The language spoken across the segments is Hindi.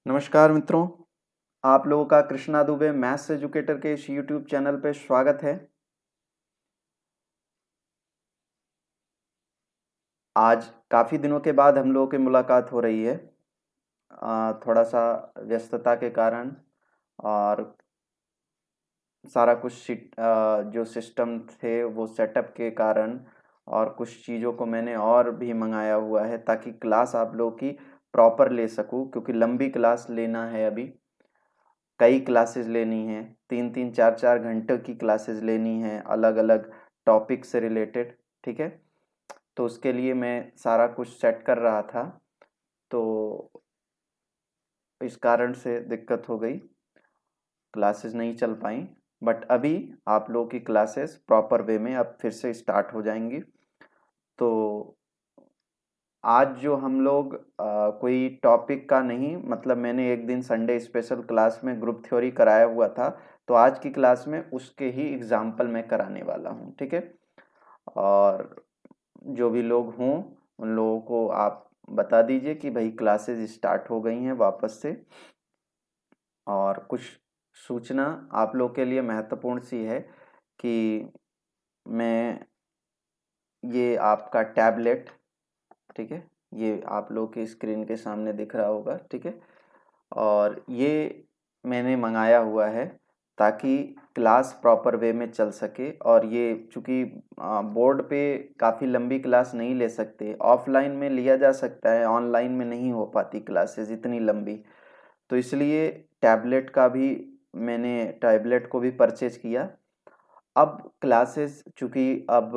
नमस्कार मित्रों, आप लोगों का कृष्णा दुबे मैथ्स एजुकेटर के इस यूट्यूब चैनल पे स्वागत है। आज काफ़ी दिनों के बाद हम लोगों की मुलाकात हो रही है। थोड़ा सा व्यस्तता के कारण और सारा कुछ जो सिस्टम थे वो सेटअप के कारण और कुछ चीज़ों को मैंने और भी मंगाया हुआ है ताकि क्लास आप लोग की प्रॉपर ले सकूँ, क्योंकि लंबी क्लास लेना है। अभी कई क्लासेस लेनी है, 3-3 4-4 घंटे की क्लासेस लेनी है अलग अलग टॉपिक से रिलेटेड। ठीक है, तो उसके लिए मैं सारा कुछ सेट कर रहा था, तो इस कारण से दिक्कत हो गई, क्लासेस नहीं चल पाई। बट अभी आप लोगों की क्लासेस प्रॉपर वे में अब फिर से स्टार्ट हो जाएंगी। तो आज जो हम लोग कोई टॉपिक का नहीं, मतलब मैंने एक दिन संडे स्पेशल क्लास में ग्रुप थ्योरी कराया हुआ था, तो आज की क्लास में उसके ही एग्जाम्पल मैं कराने वाला हूँ। ठीक है, और जो भी लोग हों उन लोगों को आप बता दीजिए कि भाई क्लासेस स्टार्ट हो गई हैं वापस से। और कुछ सूचना आप लोग के लिए महत्वपूर्ण सी है कि मैं ये आपका टैबलेट, ठीक है, ये आप लोग के स्क्रीन के सामने दिख रहा होगा। ठीक है, और ये मैंने मंगाया हुआ है ताकि क्लास प्रॉपर वे में चल सके। और ये चूँकि बोर्ड पे काफ़ी लंबी क्लास नहीं ले सकते, ऑफलाइन में लिया जा सकता है, ऑनलाइन में नहीं हो पाती क्लासेस इतनी लंबी, तो इसलिए टैबलेट को भी परचेज किया। अब क्लासेस चूँकि अब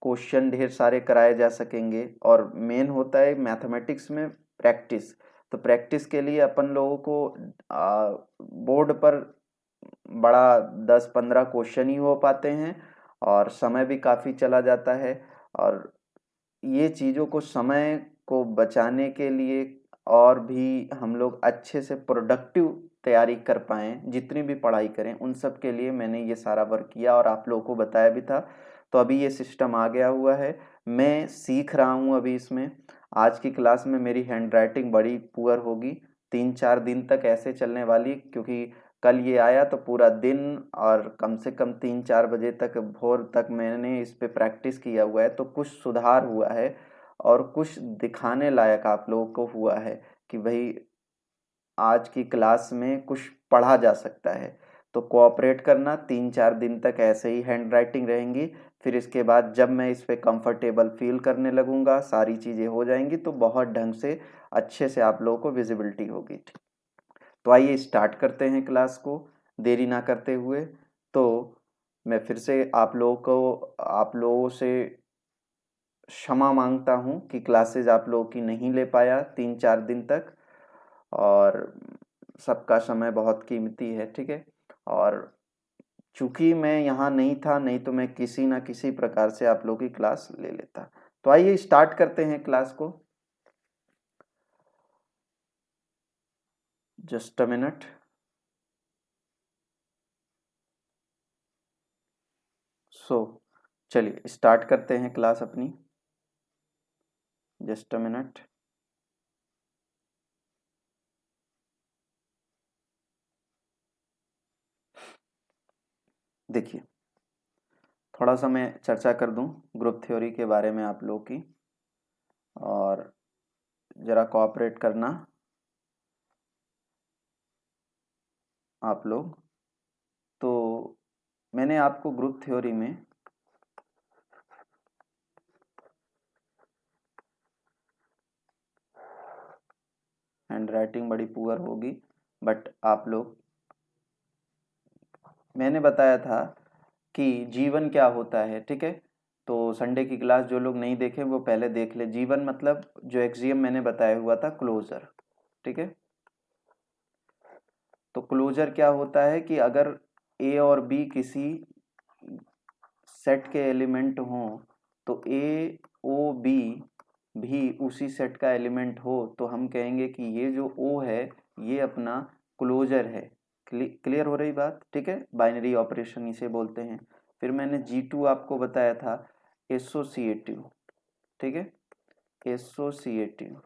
क्वेश्चन ढेर सारे कराए जा सकेंगे, और मेन होता है मैथमेटिक्स में प्रैक्टिस। तो प्रैक्टिस के लिए अपन लोगों को बोर्ड पर बड़ा 10-15 क्वेश्चन ही हो पाते हैं और समय भी काफ़ी चला जाता है। और ये चीज़ों को, समय को बचाने के लिए और भी हम लोग अच्छे से प्रोडक्टिव तैयारी कर पाएँ, जितनी भी पढ़ाई करें उन सब के लिए मैंने ये सारा वर्क किया और आप लोगों को बताया भी था। तो अभी ये सिस्टम आ गया हुआ है, मैं सीख रहा हूँ अभी इसमें। आज की क्लास में मेरी हैंडराइटिंग बड़ी पुअर होगी, 3-4 दिन तक ऐसे चलने वाली, क्योंकि कल ये आया तो पूरा दिन और कम से कम 3-4 बजे तक, भोर तक मैंने इस पे प्रैक्टिस किया हुआ है, तो कुछ सुधार हुआ है और कुछ दिखाने लायक आप लोगों को हुआ है कि भाई आज की क्लास में कुछ पढ़ा जा सकता है। तो कोऑपरेट करना, 3-4 दिन तक ऐसे ही हैंड राइटिंग रहेंगी। फिर इसके बाद जब मैं इस पे कंफर्टेबल फील करने लगूंगा, सारी चीज़ें हो जाएंगी, तो बहुत ढंग से अच्छे से आप लोगों को विजिबिलिटी होगी। तो आइए स्टार्ट करते हैं क्लास को देरी ना करते हुए। तो मैं फिर से आप लोगों से क्षमा मांगता हूँ कि क्लासेस आप लोगों की नहीं ले पाया 3-4 दिन तक, और सबका समय बहुत कीमती है। ठीक है, और चूंकि मैं यहाँ नहीं था, नहीं तो मैं किसी ना किसी प्रकार से आप लोगों की क्लास ले लेता। तो आइए स्टार्ट करते हैं क्लास को। Just a minute. सो चलिए स्टार्ट करते हैं क्लास अपनी। Just a minute. देखिए, थोड़ा सा मैं चर्चा कर दूं ग्रुप थ्योरी के बारे में आप लोगों की, और ज़रा कोऑपरेट करना आप लोग। तो मैंने आपको ग्रुप थ्योरी में हैंड राइटिंग बड़ी पुअर होगी, बट आप लोग, मैंने बताया था कि जीवन क्या होता है। ठीक है, तो संडे की क्लास जो लोग नहीं देखे वो पहले देख ले। जीवन मतलब जो एक्सियम मैंने बताया हुआ था, क्लोजर। ठीक है, तो क्लोजर क्या होता है कि अगर ए और बी किसी सेट के एलिमेंट हों, तो ए ओ बी भी उसी सेट का एलिमेंट हो, तो हम कहेंगे कि ये जो ओ है ये अपना क्लोजर है। क्लियर हो रही बात? ठीक है, बाइनरी ऑपरेशन इसे बोलते हैं। फिर मैंने G2 आपको बताया था, एसोसिएटिव। ठीक है, एसोसिएटिव।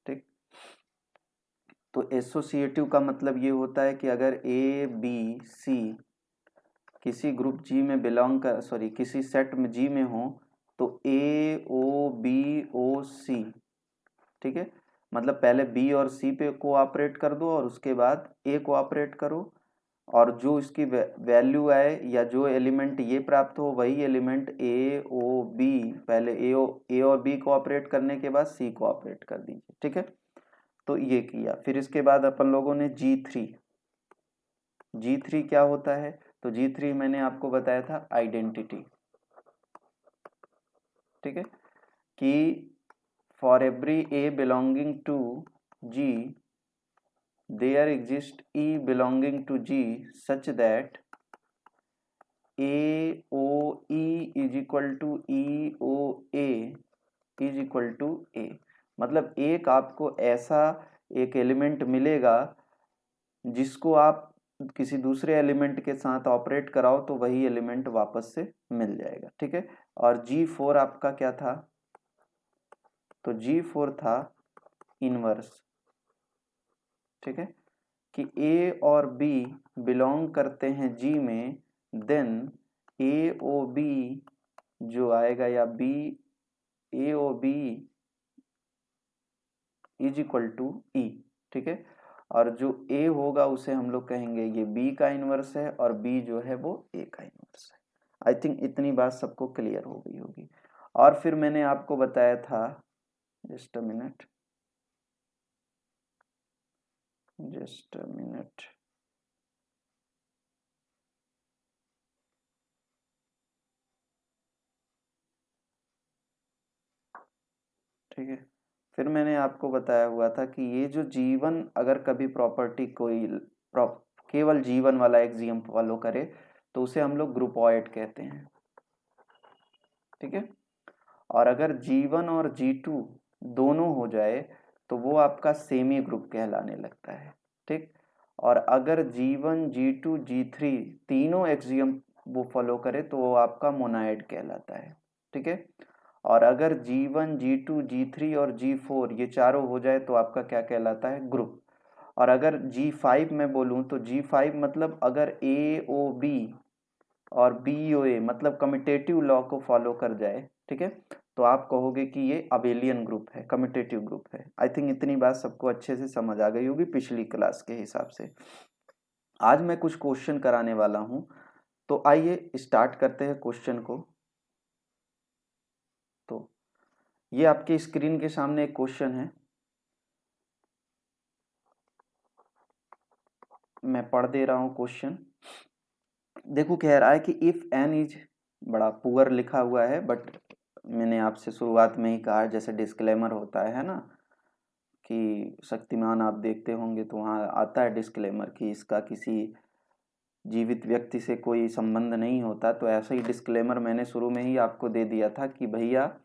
ठीक, तो एसोसिएटिव का मतलब ये होता है कि अगर ए बी सी किसी ग्रुप जी में बिलोंग कर किसी सेट में जी में हो तो ए ओ बी ओ सी, ठीक है, मतलब पहले बी और सी पे कोऑपरेट कर दो और उसके बाद ए कोऑपरेट करो, और जो इसकी वैल्यू आए या जो एलिमेंट ये प्राप्त हो वही एलिमेंट ए ओ बी, पहले ए और बी कोऑपरेट करने के बाद सी कोऑपरेट कर दीजिए, ठीक है। तो ये किया, फिर इसके बाद अपन लोगों ने जी थ्री क्या होता है, तो जी3 मैंने आपको बताया था आइडेंटिटी, ठीक है, कि for every a belonging to G there exist e belonging to G such that a o e is equal to e o a is equal to a, मतलब एक आपको ऐसा एक एलिमेंट मिलेगा जिसको आप किसी दूसरे एलिमेंट के साथ ऑपरेट कराओ तो वही एलिमेंट वापस से मिल जाएगा, ठीक है। और G4 आपका क्या था, तो G4 था इनवर्स, ठीक है, कि A और B बिलोंग करते हैं G में, देन AOB जो आएगा या AOB इज इक्वल टू ई, ठीक है, और जो A होगा उसे हम लोग कहेंगे ये B का इनवर्स है और B जो है वो A का इनवर्स है। आई थिंक इतनी बात सबको क्लियर हो गई होगी। और फिर मैंने आपको बताया था, जस्ट अ मिनट, ठीक है, फिर मैंने आपको बताया हुआ था कि ये जो जीवन अगर कभी प्रॉपर्टी कोई केवल जीवन वाला एक्सियम फॉलो करे तो उसे हम लोग ग्रुपॉइड कहते हैं, ठीक है। और अगर G1 और G2 दोनों हो जाए तो वो आपका सेमी ग्रुप कहलाने लगता है, ठीक। और अगर G1 G2 G3 तीनों एक्सियम वो फॉलो करे तो वो आपका मोनाइड कहलाता है, ठीक है। और अगर G1 G2 G3 और G4 ये चारों हो जाए तो आपका क्या कहलाता है, ग्रुप। और अगर G5 में बोलूं तो G5 मतलब अगर AOB और BOA मतलब कमिटेटिव लॉ को फॉलो कर जाए, ठीक है, तो आप कहोगे कि ये अबेलियन ग्रुप है, कमिटेटिव ग्रुप है। आई थिंक इतनी बात सबको अच्छे से समझ आ गई होगी पिछली क्लास के हिसाब से। आज मैं कुछ क्वेश्चन कराने वाला हूं, तो आइए स्टार्ट करते हैं क्वेश्चन को। तो ये आपके स्क्रीन के सामने एक क्वेश्चन है, मैं पढ़ दे रहा हूं क्वेश्चन। देखो कह रहा है कि इफ एन इज, बड़ा पुअर लिखा हुआ है बट मैंने आपसे शुरुआत में ही कहा, जैसे डिस्क्लेमर होता है ना, कि शक्तिमान आप देखते होंगे तो वहाँ आता है डिस्क्लेमर कि इसका किसी जीवित व्यक्ति से कोई संबंध नहीं होता, तो ऐसा ही डिस्क्लेमर मैंने शुरू में ही आपको दे दिया था कि भैया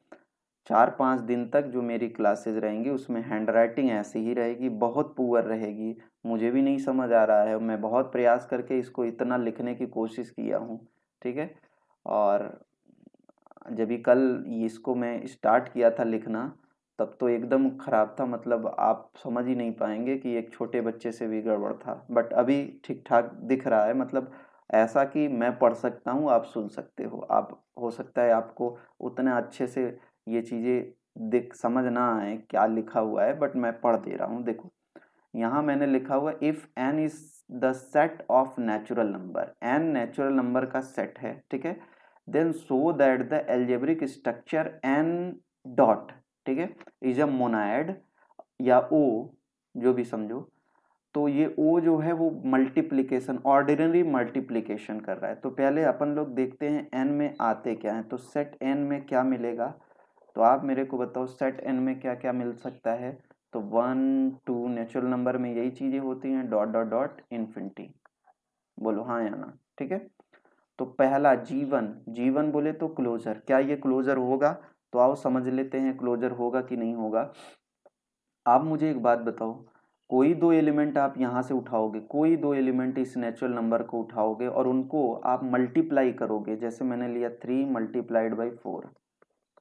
4-5 दिन तक जो मेरी क्लासेस रहेंगी उसमें हैंडराइटिंग ऐसी ही रहेगी, बहुत पुअर रहेगी, मुझे भी नहीं समझ आ रहा है, मैं बहुत प्रयास करके इसको इतना लिखने की कोशिश किया हूँ, ठीक है। और जब भी कल इसको मैं स्टार्ट किया था लिखना तब तो एकदम खराब था, मतलब आप समझ ही नहीं पाएंगे कि एक छोटे बच्चे से भी गड़बड़ था, बट अभी ठीक ठाक दिख रहा है, मतलब ऐसा कि मैं पढ़ सकता हूँ, आप सुन सकते हो, आप हो सकता है आपको उतना अच्छे से ये चीज़ें दिख समझ ना आए क्या लिखा हुआ है, बट मैं पढ़ दे रहा हूँ। देखो यहाँ मैंने लिखा हुआ if N is the set of natural number, N natural number का सेट है, ठीक है, then so that the algebraic structure N dot, ठीक है, इज अ मोनाइड या ओ, जो भी समझो, तो ये ओ जो है वो मल्टीप्लिकेशन, ऑर्डिनरी मल्टीप्लिकेशन कर रहा है। तो पहले अपन लोग देखते हैं एन में आते क्या है, तो सेट एन में क्या मिलेगा, तो आप मेरे को बताओ सेट एन में क्या क्या मिल सकता है, तो 1 2 नेचुरल नंबर में यही चीजें होती हैं, डॉट डॉट डॉट इन्फिनिटी, बोलो हाँ या ना, ठीक है। तो पहला जीवन बोले तो क्लोजर, क्या ये क्लोजर होगा, तो आओ समझ लेते हैं क्लोजर होगा कि नहीं होगा। आप मुझे एक बात बताओ, कोई दो एलिमेंट आप यहाँ से उठाओगे, कोई दो एलिमेंट इस नेचुरल नंबर को उठाओगे और उनको आप मल्टीप्लाई करोगे, जैसे मैंने लिया 3 मल्टीप्लाइड बाई 4,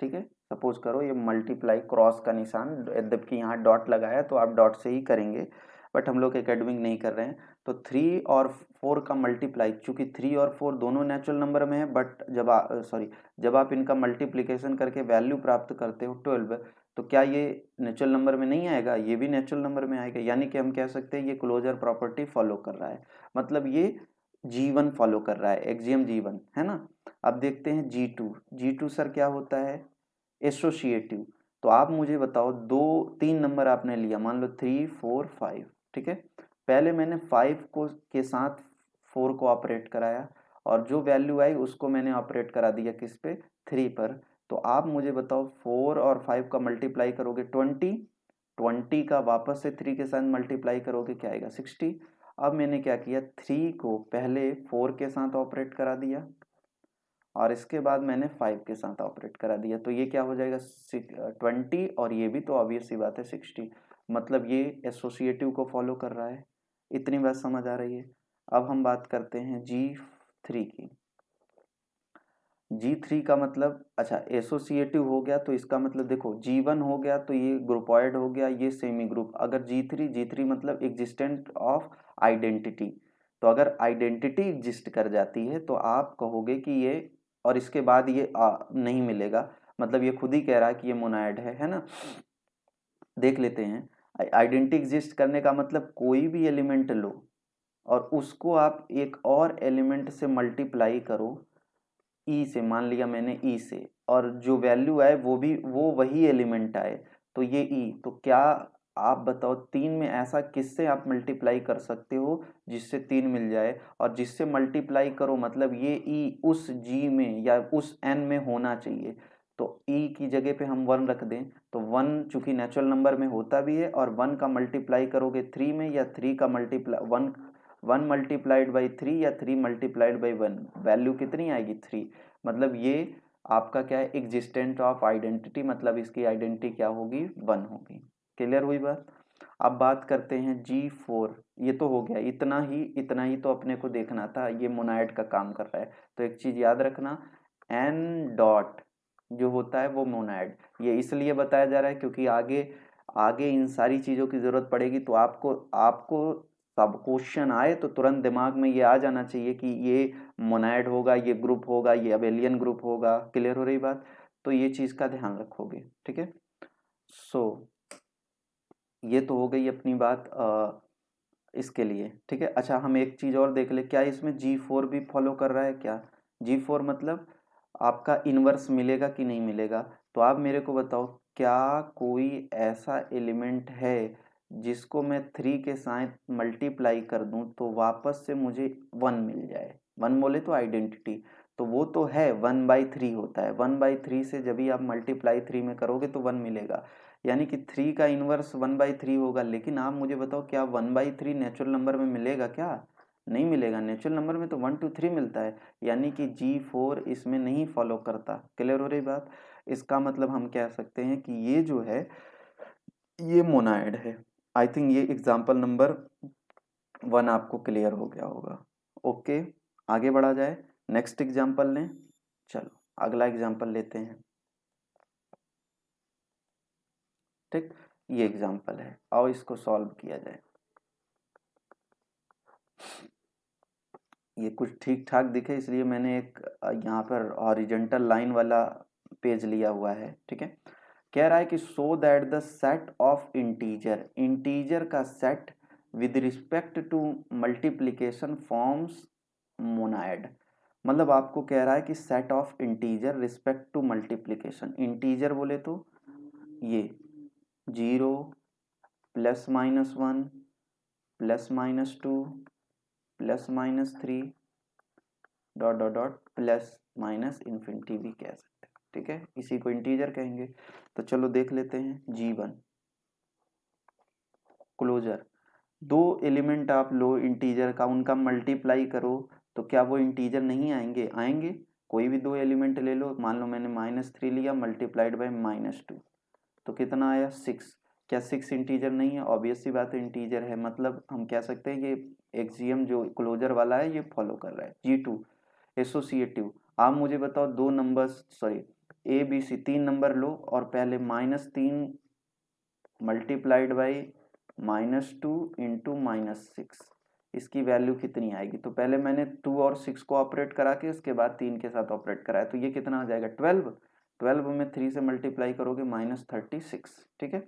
ठीक है, सपोज करो ये मल्टीप्लाई क्रॉस का निशान, जबकि यहाँ डॉट लगाया तो आप डॉट से ही करेंगे, बट हम लोग एकेडमिक नहीं कर रहे हैं। तो 3 और 4 का मल्टीप्लाई, चूंकि 3 और 4 दोनों नेचुरल नंबर में है, बट जब आप इनका मल्टीप्लिकेशन करके वैल्यू प्राप्त करते हो 12, तो क्या ये नेचुरल नंबर में नहीं आएगा? ये भी नेचुरल नंबर में आएगा। यानी कि हम कह सकते हैं ये क्लोजर प्रॉपर्टी फॉलो कर रहा है, मतलब ये G1 फॉलो कर रहा है, एक्सियम G1 है ना। अब देखते हैं G2 सर क्या होता है? एसोसिएटिव। तो आप मुझे बताओ, 2-3 नंबर आपने लिया, मान लो 3, 4, 5, ठीक है। पहले मैंने 5 को के साथ 4 को ऑपरेट कराया, और जो वैल्यू आई उसको मैंने ऑपरेट करा दिया किस पे? 3 पर। तो आप मुझे बताओ 4 और 5 का मल्टीप्लाई करोगे 20 का वापस से 3 के साथ मल्टीप्लाई करोगे, क्या आएगा? 60। अब मैंने क्या किया, 3 को पहले 4 के साथ ऑपरेट करा दिया, और इसके बाद मैंने 5 के साथ ऑपरेट करा दिया, तो ये क्या हो जाएगा? 20, और ये भी तो ऑब्वियस सी बात है 60, मतलब ये एसोसिएटिव को फॉलो कर रहा है। इतनी बात समझ आ रही है? अब हम बात करते हैं G3 की। G3 का मतलब, अच्छा एसोसिएटिव हो गया तो इसका मतलब देखो, G1 हो गया तो ये ग्रुपॉइड हो गया, ये सेमी ग्रुप। अगर G3 मतलब एग्जिस्टेंट ऑफ आइडेंटिटी, तो अगर आइडेंटिटी एग्जिस्ट कर जाती है तो आप कहोगे कि ये, और इसके बाद ये नहीं मिलेगा, मतलब ये खुद ही कह रहा है कि ये मोनाइड है ना। देख लेते हैं, आइडेंटिटी एग्जिस्ट करने का मतलब कोई भी एलिमेंट लो और उसको आप एक और एलिमेंट से मल्टीप्लाई करो, ई से, मान लिया मैंने ई से, और जो वैल्यू आए वो वही एलिमेंट आए, तो ये ई। तो क्या आप बताओ, 3 में ऐसा किससे आप मल्टीप्लाई कर सकते हो जिससे 3 मिल जाए? और जिससे मल्टीप्लाई करो मतलब ये ई उस जी में या उस एन में होना चाहिए। तो ई की जगह पे हम 1 रख दें, तो 1 चूंकि नेचुरल नंबर में होता भी है, और 1 का मल्टीप्लाई करोगे 3 में, या 3 का मल्टीप्लाई 1 मल्टीप्लाइड बाई 3 या 3 मल्टीप्लाइड बाई 1, वैल्यू कितनी आएगी? 3। मतलब ये आपका क्या है? एग्जिस्टेंट ऑफ आइडेंटिटी, मतलब इसकी आइडेंटिटी क्या होगी? 1 होगी। क्लियर हुई बात? अब बात करते हैं G4। ये तो हो गया, इतना ही तो अपने को देखना था, ये मोनाइड का काम कर रहा है। तो एक चीज याद रखना, एन डॉट जो होता है वो मोनाइड। ये इसलिए बताया जा रहा है क्योंकि आगे आगे इन सारी चीजों की जरूरत पड़ेगी, तो आपको आपको सब क्वेश्चन आए तो तुरंत दिमाग में ये आ जाना चाहिए कि ये मोनाइड होगा, ये ग्रुप होगा, ये अबेलियन ग्रुप होगा। क्लियर हो रही बात? तो ये चीज का ध्यान रखोगे, ठीक है। सो ये तो हो गई अपनी बात इसके लिए, ठीक है। अच्छा, हम एक चीज और देख ले, क्या इसमें G4 भी फॉलो कर रहा है क्या? G4 मतलब आपका इनवर्स मिलेगा कि नहीं मिलेगा? तो आप मेरे को बताओ, क्या कोई ऐसा एलिमेंट है जिसको मैं 3 के साथ मल्टीप्लाई कर दूं तो वापस से मुझे 1 मिल जाए? 1 बोले तो आइडेंटिटी, तो वो तो है 1/3 होता है। 1/3 से जब भी आप मल्टीप्लाई 3 में करोगे तो 1 मिलेगा, यानी कि 3 का इनवर्स 1/3 होगा। लेकिन आप मुझे बताओ, क्या 1/3 नेचुरल नंबर में मिलेगा क्या? नहीं मिलेगा। नेचुरल नंबर में तो 1 2 3 मिलता है, यानी कि G4 इसमें नहीं फॉलो करता। क्लियर हो रही बात? इसका मतलब हम कह सकते हैं कि ये जो है ये मोनाइड है। आई थिंक ये एग्जाम्पल नंबर 1 आपको क्लियर हो गया होगा। ओके, आगे बढ़ा जाए, नेक्स्ट एग्जाम्पल लें। चलो अगला एग्जाम्पल लेते हैं। ठीक, ये एग्जाम्पल है, आओ इसको सॉल्व किया जाए। ये कुछ ठीक ठाक दिखे इसलिए मैंने एक यहाँ पर हॉरिजॉन्टल लाइन वाला पेज लिया हुआ है, ठीक है। कह रहा है कि so that the set of integer का set with respect to multiplication forms monoid. मतलब आपको कह रहा है कि set of integer respect to multiplication, integer बोले तो ये 0 +-1 +-2 +-3 dot dot dot plus minus infinity भी कह सकते हैं, ठीक है। इसी को इंटीजर कहेंगे। तो चलो देख लेते हैं G1 क्लोजर। 2 एलिमेंट आप लो इंटीजर का, उनका मल्टीप्लाई करो तो क्या वो इंटीजर नहीं आएंगे? आएंगे। कोई भी 2 एलिमेंट ले लो, मान लो मैंने -3 लिया मल्टीप्लाइड बाय -2, तो कितना आया? 6। क्या 6 इंटीजर नहीं है? ऑब्वियस सी बात है इंटीजर है, मतलब हम कह सकते हैं ये एक्सियम जो क्लोजर वाला है ये फॉलो कर रहा है। G2 associative. आप मुझे बताओ, 2 नंबर्स, सॉरी ABC 3 नंबर लो और पहले -3 मल्टीप्लाइड बाई -2 इंटू -6, इसकी वैल्यू कितनी आएगी? तो पहले मैंने 2 और 6 को ऑपरेट करा के उसके बाद 3 के साथ ऑपरेट कराया, तो ये कितना आ जाएगा 12। 12 में 3 से मल्टीप्लाई करोगे -36, ठीक है।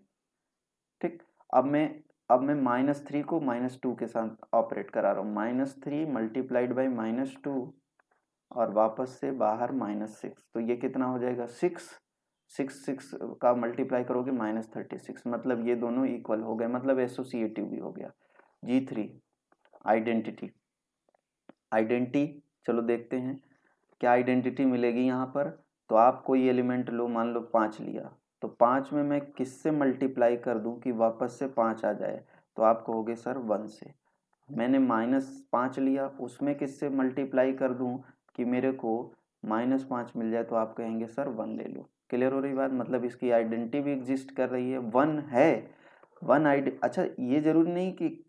ठीक, अब मैं -3 को -2 के साथ ऑपरेट करा रहा हूँ, -3 मल्टीप्लाइड बाई -2 और वापस से बाहर -6, तो ये कितना हो जाएगा 6 6 का मल्टीप्लाई करोगे -36, मतलब ये दोनों इक्वल हो गए, मतलब एसोसिएटिव भी हो गया। G3 identity. आइडेंटिटी चलो देखते हैं क्या आइडेंटिटी मिलेगी यहाँ पर। तो आप कोई एलिमेंट लो, मान लो 5 लिया, तो 5 में मैं किससे मल्टीप्लाई कर दूं कि वापस से 5 आ जाए? तो आप कहोगे सर 1 से। मैंने -5 लिया, उसमें किससे मल्टीप्लाई कर दूं कि मेरे को -5 मिल जाए? तो आप कहेंगे सर 1 ले लो। क्लियर हो रही बात? मतलब इसकी आइडेंटिटी भी एग्जिस्ट कर रही है, 1 है। अच्छा, ये जरूरी नहीं कि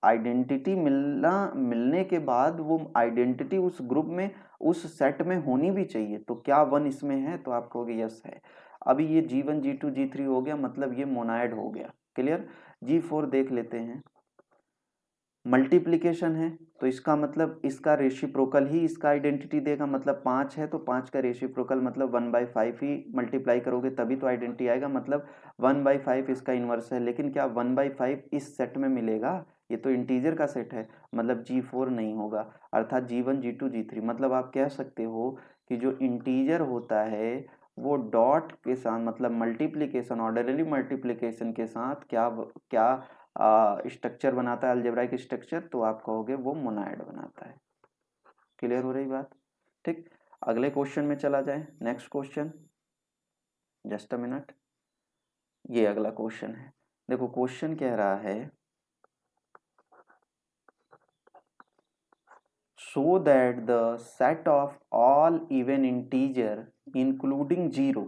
आइडेंटिटी मिलने के बाद वो आइडेंटिटी उस ग्रुप में, उस सेट में होनी भी चाहिए। तो क्या 1 इसमें है? तो आप कहोगे यस है। अभी ये G1 G2 G3 हो गया, मतलब ये मोनाइड हो गया। क्लियर? G4 देख लेते हैं। मल्टीप्लिकेशन है तो इसका मतलब इसका रेसिप्रोकल ही इसका आइडेंटिटी देगा, मतलब 5 है तो 5 का रेसिप्रोकल मतलब 1/5 ही मल्टीप्लाई करोगे तभी तो आइडेंटिटी आएगा, मतलब 1/5 इसका इन्वर्स है। लेकिन क्या 1/5 इस सेट में मिलेगा? ये तो इंटीजर का सेट है, मतलब G4 नहीं होगा, अर्थात G1 G2 G3। मतलब आप कह सकते हो कि जो इंटीजर होता है वो डॉट के साथ, मतलब मल्टीप्लिकेशन, ऑर्डरली मल्टीप्लिकेशन के साथ क्या क्या स्ट्रक्चर बनाता है, अलजेब्राइक स्ट्रक्चर, तो आप कहोगे वो मोनाइड बनाता है। क्लियर हो रही बात? ठीक, अगले क्वेश्चन में चला जाए। Next question, just a minute, ये अगला क्वेश्चन है। देखो क्वेश्चन कह रहा है show that the set of all even integer including 0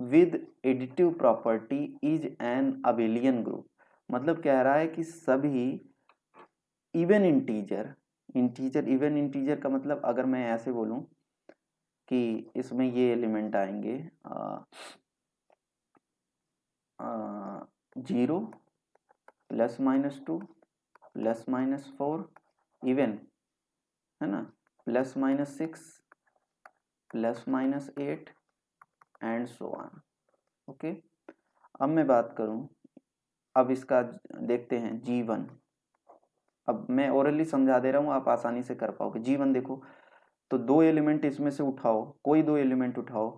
with additive property is an abelian group। मतलब कह रहा है कि सभी इवन इंटीजर, इवन इंटीजर का मतलब अगर मैं ऐसे बोलूं कि इसमें ये एलिमेंट आएंगे 0 +-2 +-4 इवन, है ना, +-6 +-8 एंड सो ऑन। ओके, अब मैं बात करूं, अब इसका देखते हैं G1। अब मैं ओरली समझा दे रहा हूं, आप आसानी से कर पाओगे। G1 देखो, तो 2 एलिमेंट इसमें से उठाओ, कोई 2 एलिमेंट उठाओ,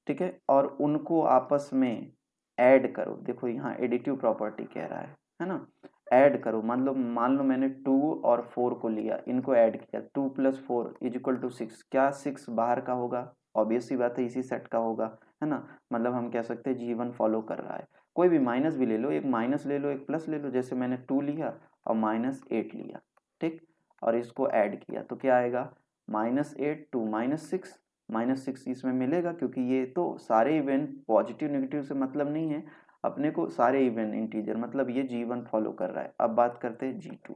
ठीक है, और उनको आपस में ऐड करो। देखो यहाँ एडिटिव प्रॉपर्टी कह रहा है ना, ऐड करो। मान लो मैंने 2 और 4 को लिया, इनको ऐड किया, 2 + 4 = 6। क्या 6 बाहर का होगा? ऑब्वियस सी बात है, इसी सेट का होगा, है ना। मतलब हम कह सकते हैं G1 फॉलो कर रहा है। कोई भी माइनस भी ले लो, एक माइनस ले लो, एक प्लस ले लो, जैसे मैंने 2 लिया और -8 लिया, ठीक, और इसको ऐड किया, तो क्या आएगा? -8 2 -6, -6 इसमें मिलेगा, क्योंकि ये तो सारे इवेंट पॉजिटिव नेगेटिव से मतलब नहीं है अपने को, सारे इवेंट इंटीजर, मतलब ये G1 फॉलो कर रहा है। अब बात करते हैं G2।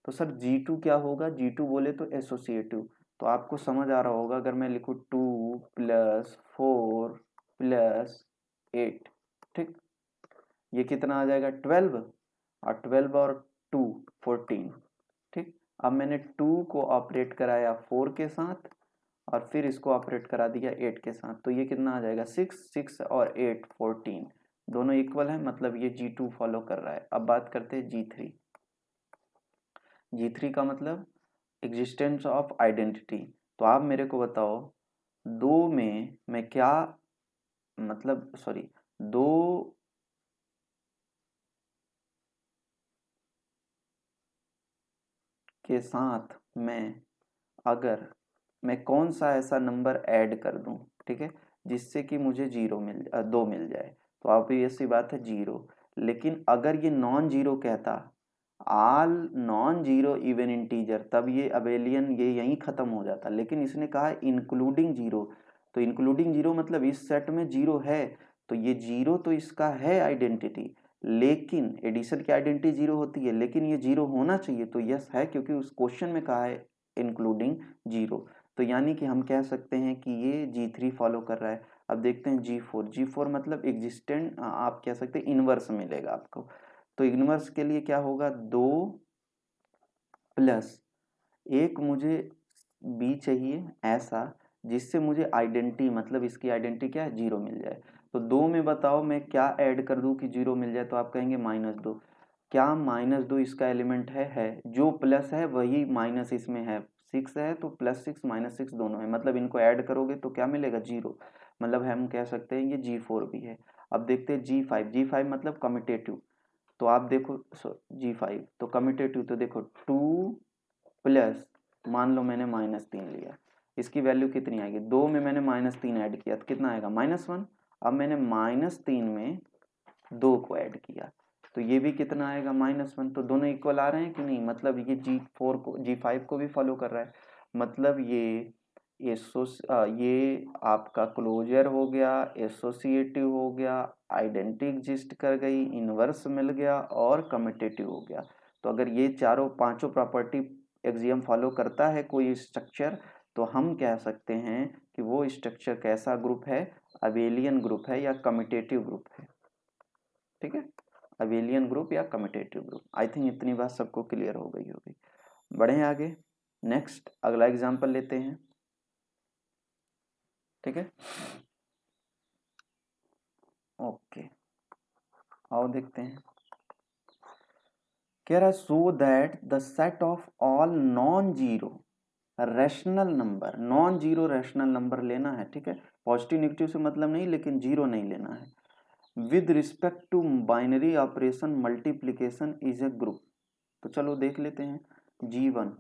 तो सर G2 क्या होगा? G2 बोले तो एसोसिएटिव, तो आपको समझ आ रहा होगा अगर मैं लिखूँ 2 + 4 + 8, ठीक, ये कितना आ जाएगा 12, और 12 और 2 14, ठीक। अब मैंने 2 को ऑपरेट कराया 4 के साथ और फिर इसको ऑपरेट करा दिया 8 के साथ, तो ये कितना आ जाएगा 6 6 और 8 14, दोनों इक्वल है, मतलब ये G2 फॉलो कर रहा है। अब बात करते हैं G3। G3 का मतलब एग्जिस्टेंस ऑफ आइडेंटिटी। तो आप मेरे को बताओ, दो में मैं क्या, मतलब सॉरी, दो के साथ अगर मैं कौन सा ऐसा नंबर ऐड कर दूं, ठीक है, जिससे कि मुझे 2 मिल जाए? तो ऑब्वियस बात है 0। लेकिन अगर ये नॉन जीरो कहता, all non zero even integer, तब ये अबेलियन ये यहीं खत्म हो जाता। लेकिन इसने कहा इंक्लूडिंग 0, तो इंक्लूडिंग 0 मतलब इस सेट में 0 है, तो ये 0 तो इसका है आइडेंटिटी, लेकिन एडिशन की आइडेंटिटी 0 होती है, लेकिन ये 0 होना चाहिए, तो यस है, क्योंकि उस क्वेश्चन में कहा है इंक्लूडिंग 0। तो यानी कि हम कह सकते हैं कि ये G3 फॉलो कर रहा है। अब देखते हैं G4 मतलब एग्जिस्टेंट, आप कह सकते हैं इनवर्स मिलेगा आपको। तो इनवर्स के लिए क्या होगा, 2 प्लस एक मुझे बी चाहिए ऐसा जिससे मुझे आइडेंटिटी, मतलब इसकी आइडेंटिटी क्या है, 0 मिल जाए। तो 2 में बताओ मैं क्या ऐड कर दूं कि 0 मिल जाए, तो आप कहेंगे -2। क्या -2 इसका एलिमेंट है। जो प्लस है वही माइनस इसमें है, 6 है तो +6 -6 दोनों है, मतलब इनको ऐड करोगे तो क्या मिलेगा, 0। मतलब हम कह सकते हैं ये G4 भी है। अब देखते हैं G5 मतलब कम्यूटेटिव। तो आप देखो G5 तो कम्यूटेटिव, तो देखो 2 प्लस, मान लो मैंने -3 लिया, इसकी वैल्यू कितनी आएगी, 2 में मैंने -3 ऐड किया तो कितना आएगा, -1। अब मैंने -3 में 2 को ऐड किया तो ये भी कितना आएगा, -1। तो दोनों इक्वल आ रहे हैं कि नहीं, मतलब ये G5 को भी फॉलो कर रहा है। मतलब ये आपका क्लोजर हो गया, एसोसिएटिव हो गया, आइडेंटिटी एग्जिस्ट कर गई, इनवर्स मिल गया और कम्यूटेटिव हो गया। तो अगर ये चारों पांचों प्रॉपर्टी एक्सियम फॉलो करता है कोई स्ट्रक्चर, तो हम कह सकते हैं कि वो स्ट्रक्चर कैसा ग्रुप है, अबेलियन ग्रुप है या कम्यूटेटिव ग्रुप है। ठीक है, अबेलियन ग्रुप या कम्यूटेटिव ग्रुप। आई थिंक इतनी बात सबको क्लियर हो गई होगी। बढ़े आगे, नेक्स्ट अगला एग्जांपल लेते हैं। ठीक है, ओके, आओ देखते हैं। कह रहा है so that the set of all non zero rational number, non zero rational number लेना है। ठीक है, पॉजिटिव नेगेटिव से मतलब नहीं, लेकिन जीरो नहीं लेना है। With respect to binary operation multiplication is a group. तो चलो देख लेते हैं। G1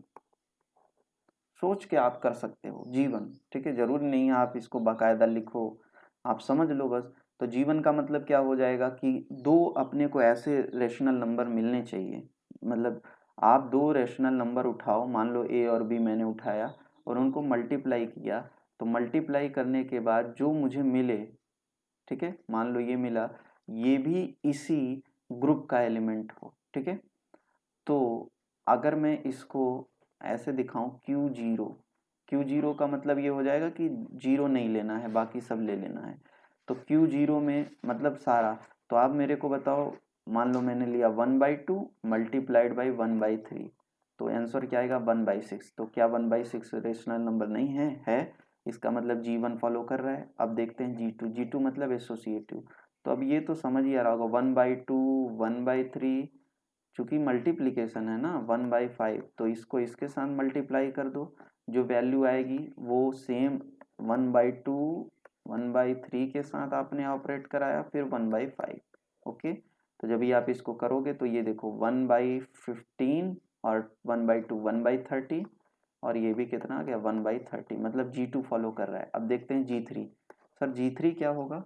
सोच के आप कर सकते हो, G1। ठीक है, जरूरी नहीं है आप इसको बाकायदा लिखो, आप समझ लो बस। तो G1 का मतलब क्या हो जाएगा कि दो अपने को ऐसे रेशनल नंबर मिलने चाहिए। मतलब आप दो रेशनल नंबर उठाओ, मान लो A और B मैंने उठाया और उनको मल्टीप्लाई किया, तो मल्टीप्लाई करने के बाद जो मुझे मिले, ठीक है, मान लो ये मिला, ये भी इसी ग्रुप का एलिमेंट हो। ठीक है, तो अगर मैं इसको ऐसे दिखाऊं Q0 का मतलब ये हो जाएगा कि जीरो नहीं लेना है, बाकी सब ले लेना है। तो Q0 में मतलब सारा, तो आप मेरे को बताओ, मान लो मैंने लिया 1/2 मल्टीप्लाइड बाई 1/3, तो आंसर क्या आएगा, 1/6। तो क्या 1/6 रेशनल नंबर नहीं है। इसका मतलब G1 फॉलो कर रहा है। अब देखते हैं G2 मतलब एसोसिएटिव। तो अब ये तो समझ ही आ रहा होगा, 1/2 1/3, चूंकि मल्टीप्लीकेशन है ना 1/5, तो इसको इसके साथ मल्टीप्लाई कर दो, जो वैल्यू आएगी वो सेम 1/2 1/3 के साथ आपने ऑपरेट कराया, फिर 1/5। ओके, तो जब ये आप इसको करोगे तो ये देखो 1/15 और 1/2 1/30, और ये भी कितना आ गया 1/30, मतलब G2 फॉलो कर रहा है। अब देखते हैं G3। सर G3 क्या होगा,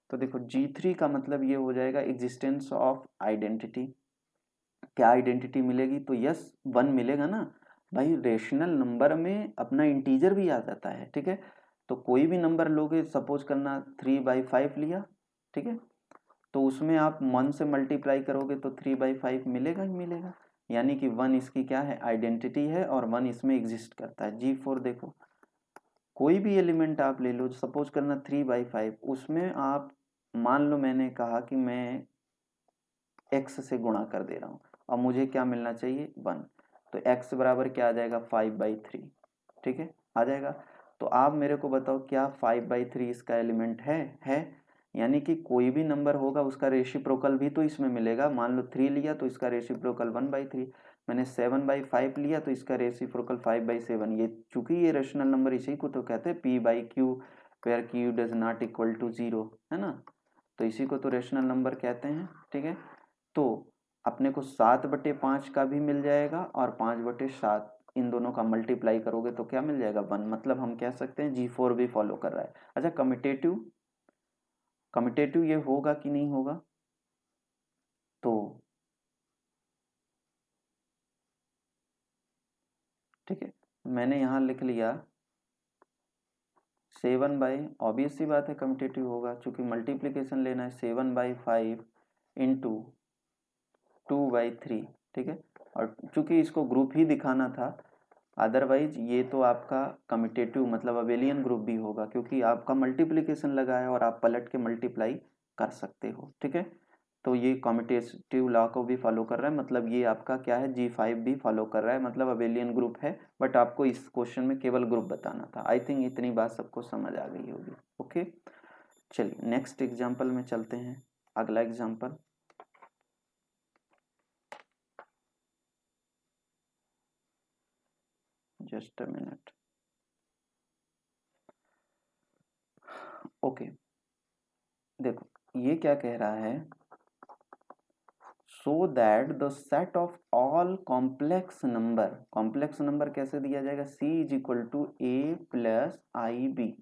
तो देखो G3 का मतलब ये हो जाएगा एग्जिस्टेंस ऑफ आइडेंटिटी। क्या आइडेंटिटी मिलेगी, तो यस 1 मिलेगा ना भाई, रेशनल नंबर में अपना इंटीजर भी आ जाता है। ठीक है, तो कोई भी नंबर लोगे, सपोज करना 3/5 लिया, ठीक है, तो उसमें आप 1 से मल्टीप्लाई करोगे तो 3/5 मिलेगा ही मिलेगा, यानी कि 1 इसकी क्या है, आइडेंटिटी है, और 1 इसमें एग्जिस्ट करता है। G4 देखो, कोई भी एलिमेंट आप ले लो, सपोज करना 3/5, उसमें आप मान लो मैंने कहा कि मैं x से गुणा कर दे रहा हूँ, और मुझे क्या मिलना चाहिए, 1। तो x बराबर क्या आ जाएगा, 5/3। ठीक है, आ जाएगा। तो आप मेरे को बताओ क्या 5/3 इसका एलिमेंट है। यानी कि कोई भी नंबर होगा उसका रेसिप्रोकल भी तो इसमें मिलेगा। मान लो 3 लिया तो इसका रेसिप्रोकल 1/3, मैंने 7/5 लिया तो इसका रेसिप्रोकल 5/7। ये चूंकि ये रेशनल नंबर इसी को तो कहते हैं P/Q, where Q does not equal to 0, है ना, तो इसी को तो रेशनल नंबर कहते हैं। ठीक है, तो अपने को 7/5 का भी मिल जाएगा और 5/7, इन दोनों का मल्टीप्लाई करोगे तो क्या मिल जाएगा, 1। मतलब हम कह सकते हैं G4 भी फॉलो कर रहा है। अच्छा, कम्यूटेटिव ये होगा कि नहीं होगा, तो ठीक है, मैंने यहाँ लिख लिया 7 ऑब्वियस सी बात है कम्यूटेटिव होगा, चूंकि मल्टीप्लीकेशन लेना है, 7/5 इंटू 2/3। ठीक है, और चूंकि इसको ग्रुप ही दिखाना था अदरवाइज ये तो आपका कम्यूटेटिव मतलब अबेलियन ग्रुप भी होगा, क्योंकि आपका मल्टीप्लिकेशन लगा है और आप पलट के मल्टीप्लाई कर सकते हो। ठीक है, तो ये कम्यूटेटिव लॉ को भी फॉलो कर रहा है, मतलब ये आपका क्या है, G5 भी फॉलो कर रहा है, मतलब अबेलियन ग्रुप है। बट आपको इस क्वेश्चन में केवल ग्रुप बताना था। आई थिंक इतनी बात सबको समझ आ गई होगी। ओके, चलिए नेक्स्ट एग्जाम्पल में चलते हैं। अगला example, just a minute. Okay, देखो ये क्या कह रहा है, so that the set of all complex number कैसे दिया जाएगा, C is equal to a plus i b,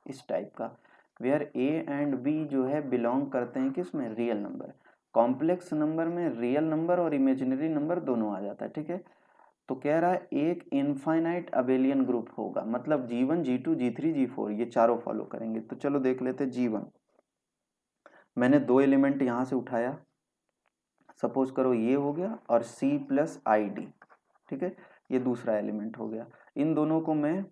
इस टाइप का, वेयर ए एंड बी जो है बिलोंग करते हैं किस में, रियल नंबर। कॉम्प्लेक्स नंबर में रियल नंबर और इमेजिनरी नंबर दोनों आ जाता है। ठीक है, तो कह रहा है एक इनफाइनाइट अबेलियन ग्रुप होगा, मतलब G1 G2 G3 G4 ये चारों फॉलो करेंगे। तो चलो देख लेते हैं G1। मैंने दो एलिमेंट यहां से उठाया, सपोज करो ये हो गया और C प्लस आई डी। ठीक है, ये दूसरा एलिमेंट हो गया। इन दोनों को मैं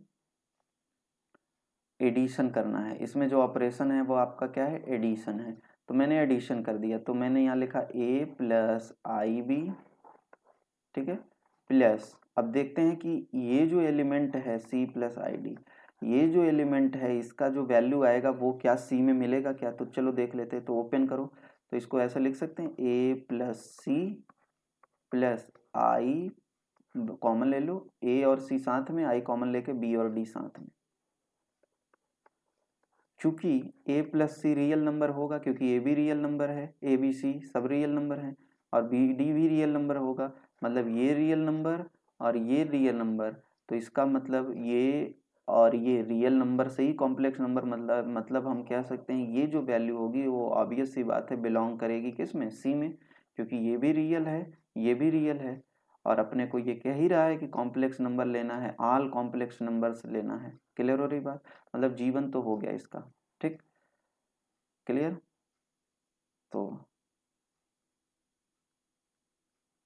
एडिशन करना है, इसमें जो ऑपरेशन है वो आपका क्या है, एडिशन है। तो मैंने एडिशन कर दिया, तो मैंने यहाँ लिखा A प्लस आई बी। ठीक है, प्लस, अब देखते हैं कि ये जो एलिमेंट है C प्लस आई डी, ये जो एलिमेंट है इसका जो वैल्यू आएगा वो क्या C में मिलेगा क्या। तो चलो देख लेते हैं। तो ओपन करो, तो इसको ऐसे लिख सकते हैं A plus c plus i, common ले लो, A और C साथ में, I कॉमन लेके B और D साथ में। चूंकि A plus c real number होगा, क्योंकि A भी रियल नंबर है, A B C सब रियल नंबर हैं, और B D भी रियल नंबर होगा, मतलब ये रियल नंबर और ये रियल नंबर। तो इसका मतलब ये और ये रियल नंबर से ही कॉम्प्लेक्स नंबर, मतलब हम कह सकते हैं ये जो वैल्यू होगी वो ऑब्वियस सी बात है बिलोंग करेगी किस में, C में, क्योंकि ये भी रियल है, ये भी रियल है, और अपने को ये कह ही रहा है कि कॉम्प्लेक्स नंबर लेना है, ऑल कॉम्प्लेक्स नंबर्स लेना है। क्लियर हो रही बात, मतलब जीवन तो हो गया इसका। ठीक, क्लियर। तो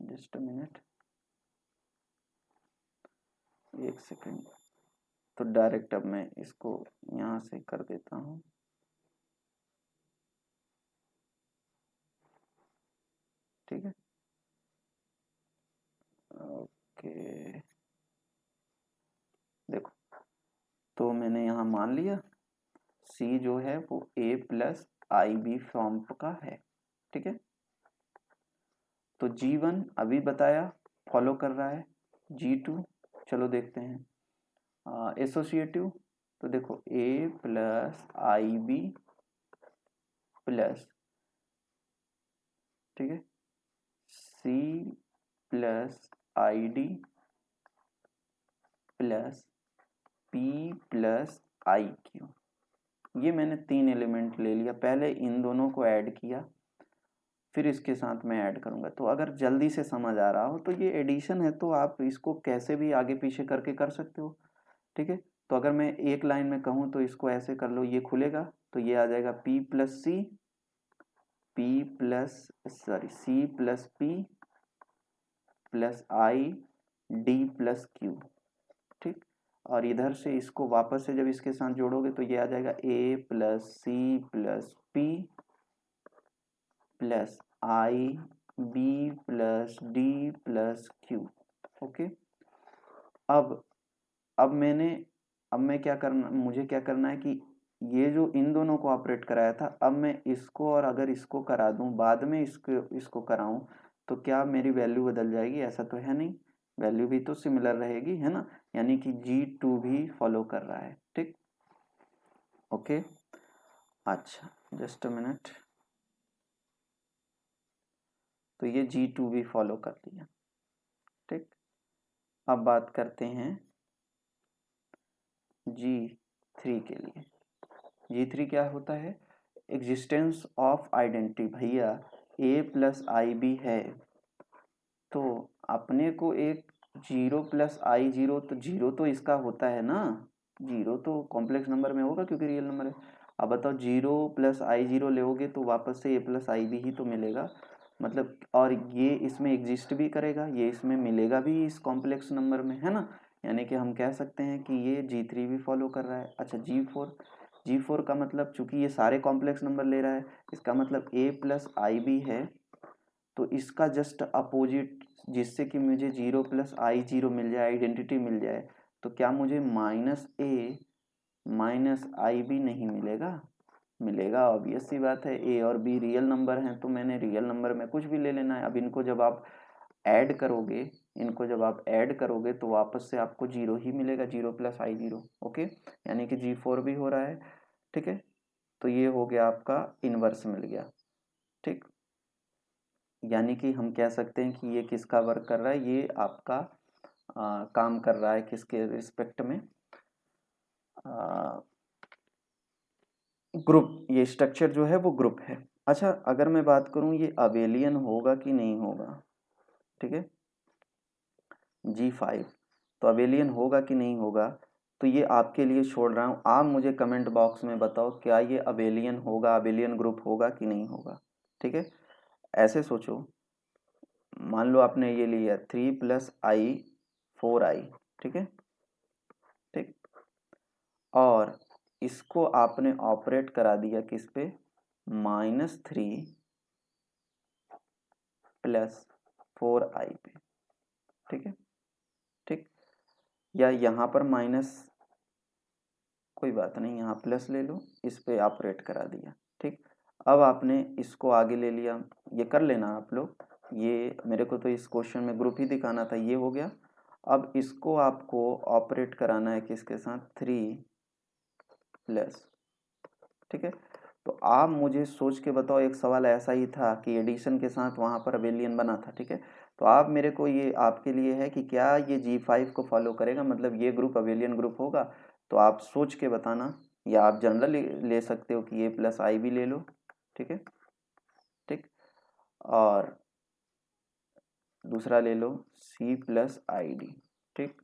जस्ट अ मिनट, एक सेकंड, तो डायरेक्ट अब मैं इसको यहाँ से कर देता हूँ। ठीक है, ओके, देखो, तो मैंने यहाँ मान लिया C जो है वो A plus i b form का है। ठीक है, तो G1 अभी बताया फॉलो कर रहा है, G2 चलो देखते हैं एसोसिएटिव। तो देखो A plus i b plus, ठीक है, C plus i d plus P plus i q. ये मैंने तीन एलिमेंट ले लिया, पहले इन दोनों को ऐड किया, फिर इसके साथ मैं ऐड करूंगा। तो अगर जल्दी से समझ आ रहा हो तो ये एडिशन है, तो आप इसको कैसे भी आगे पीछे करके कर सकते हो। ठीक है, तो अगर मैं एक लाइन में कहूँ तो इसको ऐसे कर लो, ये खुलेगा तो ये आ जाएगा P plus C, P plus sorry C plus P plus I D plus Q। ठीक, और इधर से इसको वापस से जब इसके साथ जोड़ोगे तो ये आ जाएगा A plus C plus P plus I B plus D plus Q। Okay, अब अब मैंने अब मैं क्या करना मुझे क्या करना है कि ये जो इन दोनों को ऑपरेट कराया था, अब मैं इसको और अगर इसको करा दूं बाद में इसको कराऊं, तो क्या मेरी वैल्यू बदल जाएगी, ऐसा तो है नहीं, वैल्यू भी तो सिमिलर रहेगी, है ना, यानी कि G2 भी फॉलो कर रहा है। ठीक, ओके, अच्छा, जस्ट अ मिनट, तो ये G2 भी फॉलो कर लिया। ठीक, अब बात करते हैं G3 के लिए। G3 क्या होता है, एग्जिस्टेंस ऑफ आइडेंटिटी। भैया A प्लस आई बी है, तो अपने को एक जीरो प्लस आई जीरो, तो जीरो तो इसका होता है ना, जीरो तो कॉम्प्लेक्स नंबर में होगा क्योंकि रियल नंबर है। अब बताओ जीरो प्लस आई जीरो लोगे तो वापस से A प्लस आई बी ही तो मिलेगा, मतलब, और ये इसमें एग्जिस्ट भी करेगा, ये इसमें मिलेगा भी इस कॉम्प्लेक्स नंबर में, है ना, यानी कि हम कह सकते हैं कि ये G3 भी फॉलो कर रहा है। अच्छा G4 का मतलब चूंकि ये सारे कॉम्प्लेक्स नंबर ले रहा है, इसका मतलब A प्लस आई बी है, तो इसका जस्ट अपोजिट, जिससे कि मुझे 0 प्लस आई जीरो मिल जाए, आइडेंटिटी मिल जाए, तो क्या मुझे माइनस ए माइनस आई बी नहीं मिलेगा? मिलेगा, ऑब्वियस सी बात है। ए और बी रियल नंबर हैं, तो मैंने रियल नंबर में कुछ भी ले लेना है। अब इनको जब आप ऐड करोगे, तो वापस से आपको जीरो ही मिलेगा, 0 प्लस आई जीरो। ओके, यानी कि G4 भी हो रहा है। ठीक है, तो ये हो गया आपका इनवर्स मिल गया। ठीक, यानी कि हम कह सकते हैं कि ये किसका वर्क कर रहा है, ये आपका काम कर रहा है किसके रिस्पेक्ट में, ग्रुप। ये स्ट्रक्चर जो है वो ग्रुप है। अच्छा, अगर मैं बात करूं ये अबेलियन होगा कि नहीं होगा, ठीक है, G5 तो अबेलियन होगा कि नहीं होगा, तो ये आपके लिए छोड़ रहा हूँ। आप मुझे कमेंट बॉक्स में बताओ क्या ये अबेलियन होगा, अबेलियन ग्रुप होगा कि नहीं होगा। ठीक है, ऐसे सोचो, मान लो आपने ये लिया 3 प्लस आई 4i, ठीक है, ठीक, और इसको आपने ऑपरेट करा दिया किस पे, -3 प्लस 4i पे। ठीक है, ठीक, या यहाँ पर माइनस, कोई बात नहीं, यहाँ प्लस ले लो, इस पे ऑपरेट करा दिया। ठीक, अब आपने इसको आगे ले लिया, ये कर लेना आप लोग, ये मेरे को तो इस क्वेश्चन में ग्रुप ही दिखाना था, ये हो गया। अब इसको आपको ऑपरेट कराना है किसके साथ, 3 प्लस, ठीक है। तो आप मुझे सोच के बताओ, एक सवाल ऐसा ही था कि एडिशन के साथ वहाँ पर अबेलियन बना था, ठीक है, तो आप मेरे को, ये आपके लिए है कि क्या ये G5 को फॉलो करेगा, मतलब ये ग्रुप अबेलियन ग्रुप होगा, तो आप सोच के बताना, या आप जनरल ले सकते हो कि A प्लस आई भी ले लो। ठीक है, ठीक, और दूसरा ले लो C प्लस आई डी। ठीक,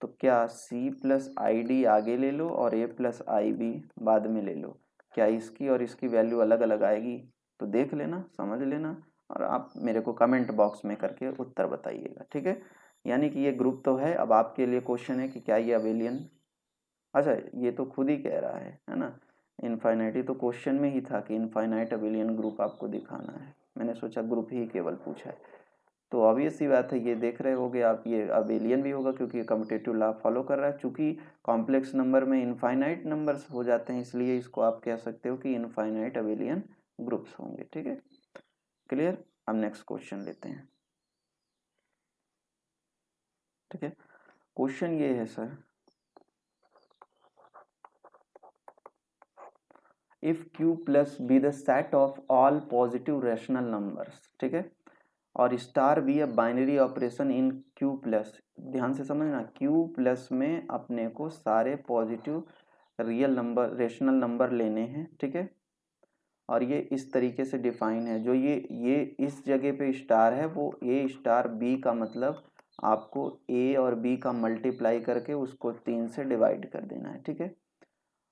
तो क्या C प्लस आई डी आगे ले लो और A प्लस आई बी बाद में ले लो, क्या इसकी और इसकी वैल्यू अलग अलग आएगी? तो देख लेना, समझ लेना, और आप मेरे को कमेंट बॉक्स में करके उत्तर बताइएगा। ठीक है, यानी कि ये ग्रुप तो है। अब आपके लिए क्वेश्चन है कि क्या ये अबेलियन, अच्छा ये तो खुद ही कह रहा है ना, इनफाइनाइटी तो क्वेश्चन में ही था कि इनफाइनाइट अबेलियन ग्रुप आपको दिखाना है, मैंने सोचा ग्रुप ही केवल पूछा है। तो ऑब्वियस सी बात है, ये देख रहे होगे आप, ये अबेलियन भी होगा क्योंकि ये कम्यूटेटिव लॉ फॉलो कर रहा है। चूंकि कॉम्प्लेक्स नंबर में इनफाइनाइट नंबर्स हो जाते हैं, इसलिए इसको आप कह सकते हो कि इनफाइनाइट अबेलियन ग्रुप्स होंगे। ठीक है, क्लियर। अब नेक्स्ट क्वेश्चन लेते हैं। ठीक है, क्वेश्चन ये है sir, if q plus be the set of all positive rational numbers, ठीक है, और स्टार भी a binary operation in Q plus, ध्यान से समझना, Q प्लस में अपने को सारे positive real number rational number लेने हैं। ठीक है, और ये इस तरीके से डिफाइन है, जो ये इस जगह पे स्टार है, वो A स्टार B का मतलब आपको A और B का मल्टीप्लाई करके उसको 3 से डिवाइड कर देना है। ठीक है,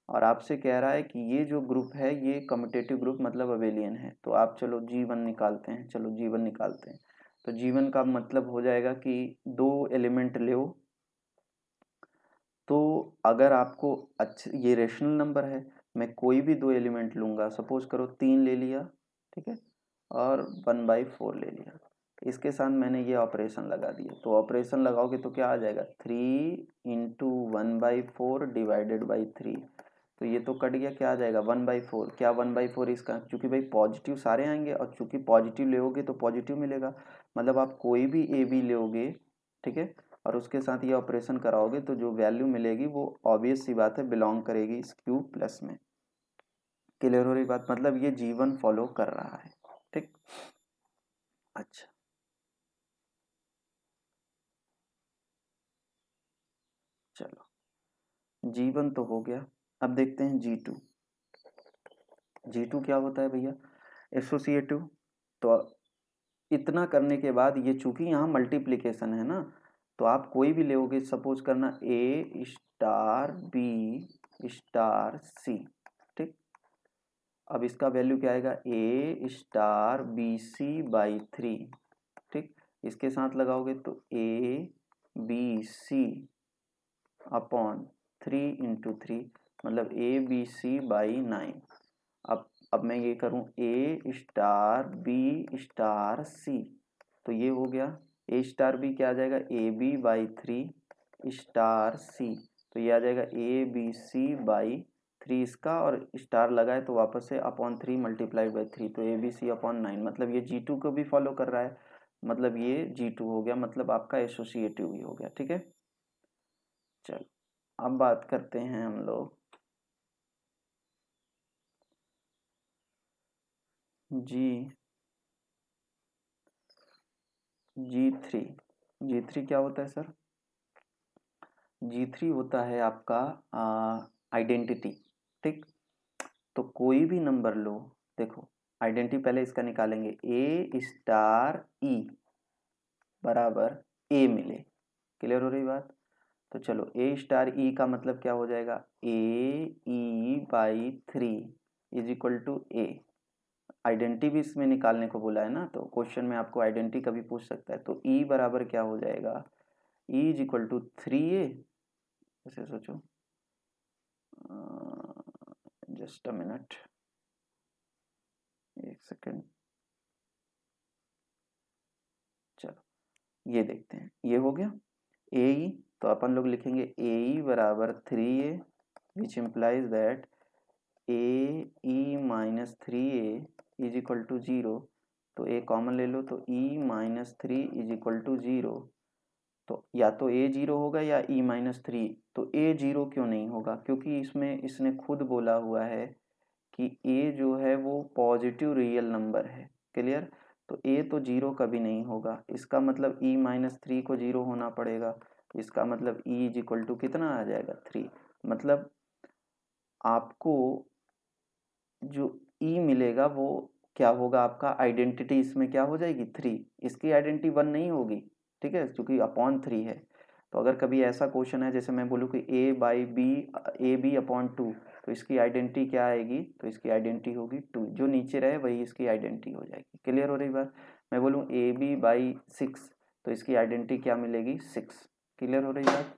और आपसे कह रहा है कि ये जो ग्रुप है ये कम्यूटेटिव ग्रुप मतलब अबेलियन है। तो आप चलो G1 निकालते हैं, चलो G1 निकालते हैं। तो G1 का मतलब हो जाएगा कि 2 एलिमेंट लो, तो अगर आपको अच्छे, ये रेशनल नंबर है, मैं कोई भी 2 एलिमेंट लूँगा, सपोज करो 3 ले लिया, ठीक है, और 1/4 ले लिया, इसके साथ मैंने ये ऑपरेशन लगा दिया। तो ऑपरेशन लगाओगे तो क्या आ जाएगा, 3 इंटू 1/4 डिवाइडेड बाई 3, तो ये तो कट गया, क्या आ जाएगा 1/4। क्या 1/4 इसका, चूंकि भाई पॉजिटिव सारे आएंगे, और चूंकि पॉजिटिव लोगे तो पॉजिटिव मिलेगा, मतलब आप कोई भी ए बी लोगे, ठीक है, और उसके साथ ये ऑपरेशन कराओगे, तो जो वैल्यू मिलेगी वो ऑब्वियस सी बात है बिलोंग करेगी इस क्यू प्लस में। क्लियर हो रही बात, मतलब ये G1 फॉलो कर रहा है। ठीक, अच्छा, चलो G1 तो हो गया। अब देखते हैं G2। G2 क्या होता है भैया, एसोसिएटिव। तो इतना करने के बाद ये, चूंकि यहाँ मल्टीप्लिकेशन है ना, तो आप कोई भी लोगे, सपोज करना A star B star C। ठीक, अब इसका वैल्यू क्या आएगा, A स्टार BC बाई 3। ठीक, इसके साथ लगाओगे तो A b c upon 3 into 3, मतलब ए बी सी बाई 9। अब मैं ये करूँ ए स्टार बी स्टार सी, तो ये हो गया ए स्टार बी क्या आ जाएगा, ए बी बाई 3 स्टार सी, तो ये आ जाएगा ए बी सी बाई 3 इसका, और स्टार लगा है तो वापस से अपॉन 3 मल्टीप्लाइड बाई 3, तो ए बी सी अपॉन 9, मतलब ये G2 को भी फॉलो कर रहा है, मतलब ये G2 हो गया, मतलब आपका एसोसिएटिव भी हो गया। ठीक है, चलो अब बात करते हैं हम लोग G3। G3 क्या होता है सर? G3 होता है आपका आइडेंटिटी। ठीक, तो कोई भी नंबर लो, देखो आइडेंटिटी पहले इसका निकालेंगे, ए स्टार ई बराबर ए मिले। क्लियर हो रही बात? तो चलो ए स्टार ई का मतलब क्या हो जाएगा, a e by 3 is equal to a. Identity भी इसमें निकालने को बोला है ना, तो क्वेश्चन में आपको आइडेंटिटी कभी पूछ सकता है, तो ई बराबर क्या हो जाएगा, ई इज इक्वल टू 3a। ऐसे सोचो, जस्ट अ मिनट, एक सेकेंड, चलो ये देखते हैं, ये हो गया ए ई, तो अपन लोग लिखेंगे ए ई बराबर 3a, which implies that a e minus 3a is equal to 0, तो ए कॉमन ले लो, तो e minus 3 is equal to 0, तो या तो ए 0 होगा या ई माइनस 3, तो ए 0 क्यों नहीं होगा, क्योंकि इसमें इसने खुद बोला हुआ है कि ए जो है वो पॉजिटिव रियल नंबर है। क्लियर, तो ए तो 0 कभी नहीं होगा, इसका मतलब ई माइनस 3 को 0 होना पड़ेगा, इसका मतलब ई इज इक्वल टू कितना आ जाएगा, 3, मतलब आपको जो ई मिलेगा वो क्या होगा, आपका आइडेंटिटी इसमें क्या हो जाएगी, 3, इसकी आइडेंटिटी 1 नहीं होगी। ठीक है, क्योंकि अपॉन 3 है, तो अगर कभी ऐसा क्वेश्चन है जैसे मैं बोलूँ कि a by b, a b upon 2, तो इसकी आइडेंटिटी क्या आएगी, तो इसकी आइडेंटिटी होगी 2, जो नीचे रहे वही इसकी आइडेंटिटी हो जाएगी। क्लियर हो रही बात? मैं बोलूँ ए बी बाई 6, तो इसकी आइडेंटिटी क्या मिलेगी, 6। क्लियर हो रही बात?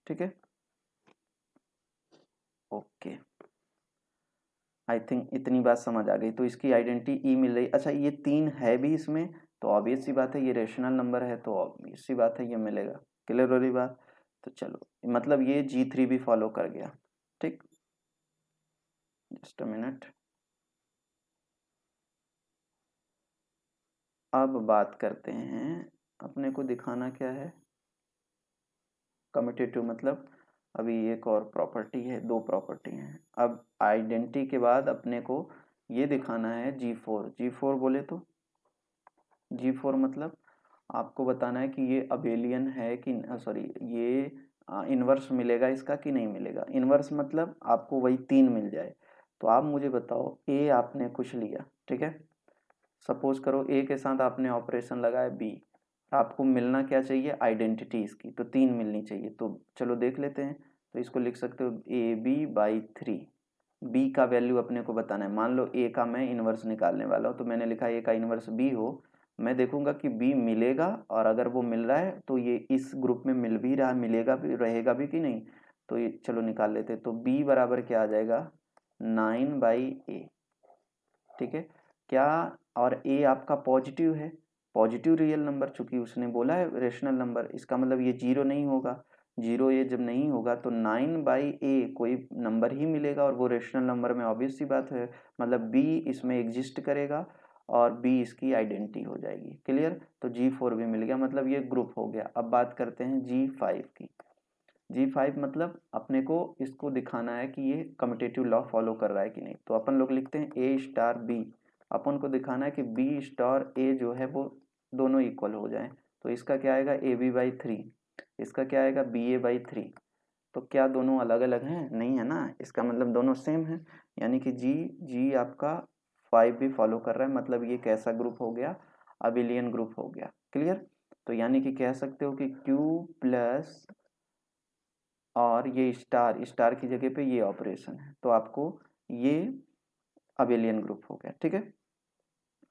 ठीक है, ओके, आई थिंक इतनी बात समझ आ गई, तो इसकी आइडेंटिटी ई मिल रही। अच्छा, ये 3 है भी इसमें, तो ऑब्वियस सी बात है ये रेशनल नंबर है, तो ऑब्वियस सी बात है ये मिलेगा। क्लियर हो रही बात? तो चलो, मतलब ये G3 भी फॉलो कर गया। ठीक, जस्ट अ मिनट, अब बात करते हैं, अपने को दिखाना क्या है, कम्यूटेटिव, मतलब अभी एक और प्रॉपर्टी है, दो प्रॉपर्टी हैं। अब आइडेंटिटी के बाद अपने को ये दिखाना है G4। G4 बोले तो G4 मतलब आपको बताना है कि ये अबेलियन है कि सॉरी, ये इन्वर्स मिलेगा इसका कि नहीं मिलेगा। इन्वर्स मतलब आपको वही 3 मिल जाए। तो आप मुझे बताओ, ए आपने कुछ लिया, ठीक है, सपोज करो ए के साथ आपने ऑपरेशन लगाया बी, आपको मिलना क्या चाहिए, आइडेंटिटी इसकी, तो 3 मिलनी चाहिए। तो चलो देख लेते हैं, तो इसको लिख सकते हो ए बी बाई 3, बी का वैल्यू अपने को बताना है। मान लो ए का मैं इन्वर्स निकालने वाला हूँ, तो मैंने लिखा ए का इन्वर्स बी हो, मैं देखूंगा कि बी मिलेगा, और अगर वो मिल रहा है तो ये इस ग्रुप में मिल भी रहा, मिलेगा भी, रहेगा भी कि नहीं, तो ये चलो निकाल लेते हैं। तो बी बराबर क्या आ जाएगा, 9/a। ठीक है, क्या, और ए आपका पॉजिटिव है, पॉजिटिव रियल नंबर, चूंकि उसने बोला है रेशनल नंबर, इसका मतलब ये 0 नहीं होगा। 0 ये जब नहीं होगा तो 9/a कोई नंबर ही मिलेगा, और वो रेशनल नंबर में ऑब्वियस सी बात है, मतलब बी इसमें एग्जिस्ट करेगा और बी इसकी आइडेंटिटी हो जाएगी। क्लियर, तो G4 भी मिल गया, मतलब ये ग्रुप हो गया। अब बात करते हैं G5 की। G5 मतलब अपने को इसको दिखाना है कि ये कम्यूटेटिव लॉ फॉलो कर रहा है कि नहीं, तो अपन लोग लिखते हैं ए स्टार बी, अपन को दिखाना है कि बी स्टार ए जो है वो दोनों इक्वल हो जाएं, तो इसका क्या आएगा, ए बी बाई 3, इसका क्या आएगा, बी ए बाई 3। तो क्या दोनों अलग अलग हैं, नहीं है ना, इसका मतलब दोनों सेम है, यानी कि जी आपका 5 भी फॉलो कर रहा है, मतलब ये कैसा ग्रुप हो गया, अबिलियन ग्रुप हो गया। क्लियर, तो यानी कि कह सकते हो कि Q प्लस और ये स्टार, स्टार की जगह पे ये ऑपरेशन है, तो आपको ये अबेलियन ग्रुप हो गया। ठीक है,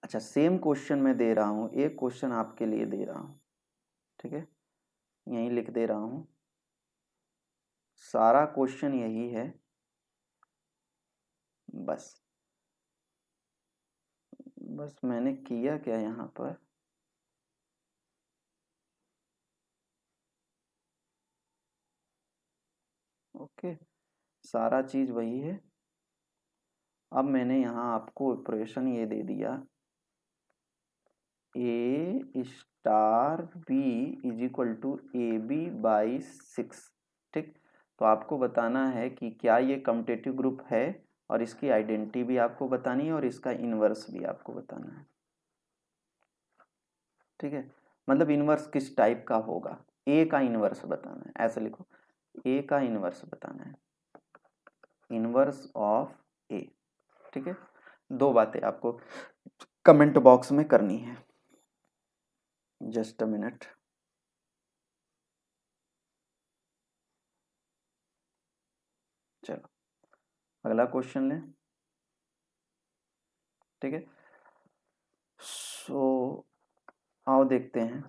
अच्छा सेम क्वेश्चन मैं दे रहा हूँ, एक क्वेश्चन आपके लिए दे रहा हूँ, ठीक है, यहीं लिख दे रहा हूँ, सारा क्वेश्चन यही है। बस बस मैंने किया क्या यहाँ पर, ओके, सारा चीज़ वही है। अब मैंने यहाँ आपको इक्वेशन ये दे दिया, a star b is equal to a b by 6। ठीक, तो आपको बताना है कि क्या ये कम्यूटेटिव ग्रुप है, और इसकी आइडेंटिटी भी आपको बतानी है और इसका इन्वर्स भी आपको बताना है। ठीक है, मतलब इन्वर्स किस टाइप का होगा, ए का इन्वर्स बताना है, ऐसे लिखो, ए का इन्वर्स बताना है, इन्वर्स ऑफ ए। ठीक है, दो बातें आपको कमेंट बॉक्स में करनी है, जस्ट अ मिनट। चलो अगला क्वेश्चन लें। ठीक है, सो आओ देखते हैं।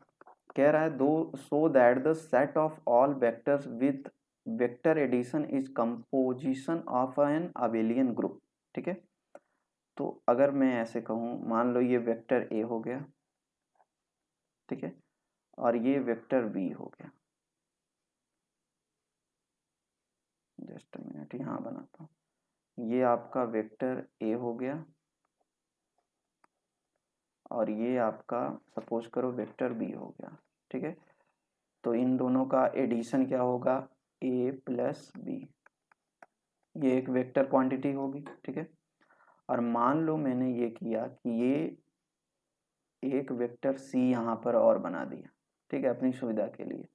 कह रहा है दो, so that the set of all vectors with vector addition is composition of an abelian group. ठीक है, तो अगर मैं ऐसे कहूँ, मान लो ये वेक्टर ए हो गया, ठीक है, और ये वेक्टर बी हो गया, जस्ट मिनट यहाँ बनाता हूँ, ये आपका वेक्टर ए हो गया और ये आपका सपोज करो वेक्टर बी हो गया। ठीक है, तो इन दोनों का एडिशन क्या होगा, ए प्लस बी, ये एक वेक्टर क्वांटिटी होगी। ठीक है, और मान लो मैंने ये किया कि ये एक वेक्टर सी यहाँ पर और बना दिया, ठीक है, अपनी सुविधा के लिए,